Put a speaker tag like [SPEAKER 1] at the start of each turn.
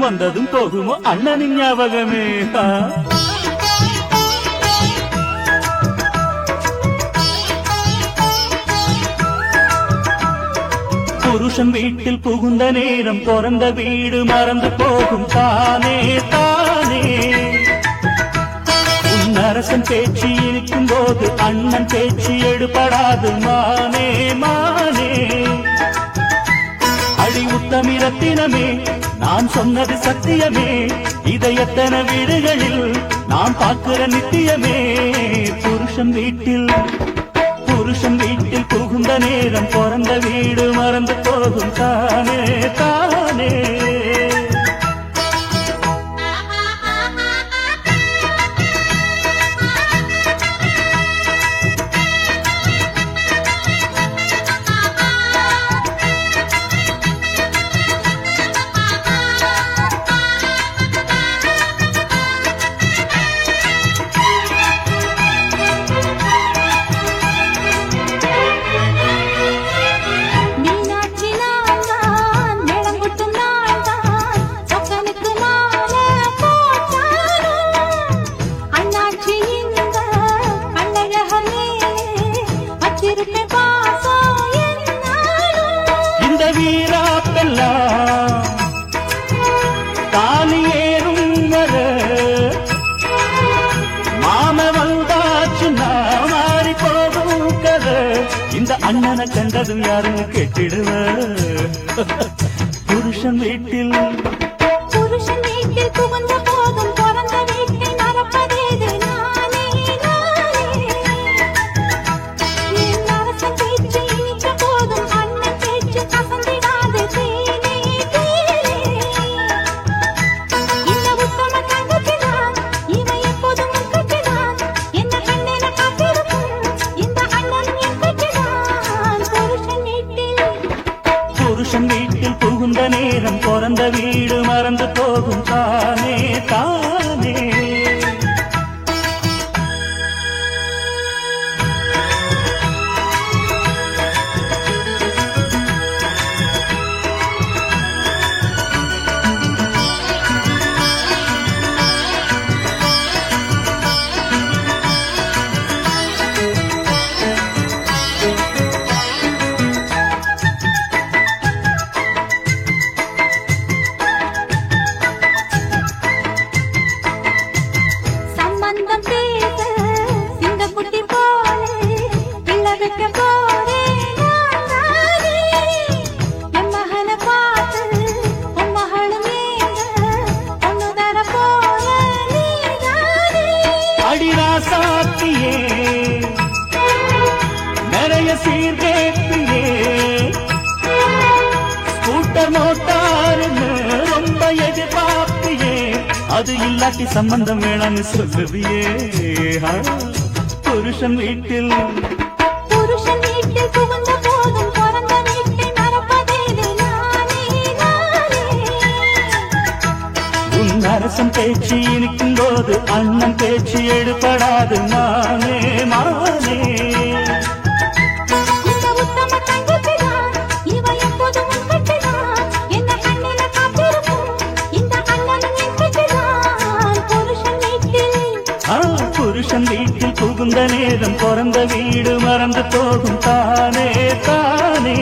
[SPEAKER 1] வந்ததும் போகுமோ அண்ணனின் ஞாபகமே. புருஷன் வீட்டில் புகுந்த நேரம் பிறந்த வீடு மறந்து போகும் தானே தானே. உன் அரசன் பேச்சு இருக்கும் போது அண்ணன் பேச்சு எடுபடாது மானே மானே. அடி உத்தமி ரத்தினமே நான் சொன்னது சத்தியமே. இதை எத்தனை வீடுகளில் நாம் பார்க்கிற நித்தியமே. புருஷன் வீட்டில் புகுந்த நேரம் பிறந்த வீடு மறந்து போகும் தானே தானே. இந்த வீராப்பெல்லாம் தாலி ஏறும் வர மாம வந்தாச்சு நான் மாறி போகும் கதை. இந்த அண்ணனை கண்டதும் யாரும் கேட்டிடுவ. புருஷன் வீட்டில்
[SPEAKER 2] புகுந்த போதும் பிறந்த வீட்டை மறப்பதேது நானே நானே. என் அரசன் பேச்சு இனித்த போதும் அண்ணன் பேச்சு கசந்திடாது தேனே தேனே. இந்த உத்தம தங்கச்சிதான் இவன் எப்போதும் முக்கச்சிதான். என்ன கண்ணென காத்திருக்கும் இந்த அண்ணன் என் கட்சிதான்.
[SPEAKER 1] புருஷன் வீட்டில் புகுந்த நேரம் பிறந்த வீடு மறந்து போகும் தானே தானே.
[SPEAKER 2] சம்பந்தம் பேச சிங்கக்குட்டி போலே பிள்ளை வைக்க போறேன் நான் தானே. என் மகனை பார்த்து உன் மகளும் ஏங்க பொண்ணு தர போற நீ தானே.
[SPEAKER 1] அடிராசாத்தியே நிறைய சீர்கேட்டியே. ஸ்கூட்டர் மோட்டாருன்னு ரொம்ப எதிர்பார்ப்பியே. அது இல்லாட்டி சம்பந்தம் வேணான்னு சொல்லுவியே. புருஷன் வீட்டில்
[SPEAKER 2] புகுந்த போதும் பிறந்த வீட்டை மறப்பதேது நானே நானே.
[SPEAKER 1] உன் அரசன் பேச்சு இனிக்கும் போது அண்ணன் பேச்சு எடுபடாது மானே மானே.
[SPEAKER 2] இந்த உத்தம தங்கச்சிதான் இவன் எப்போதும் உன் கட்சிதான். என்ன கண்ணில காத்திருக்கும் இந்த அண்ணன் என் கட்சிதான்.
[SPEAKER 1] புருஷன் வீட்டில் புகுந்த நேரம் பிறந்த வீடு மறந்து போகும் தானே தானே.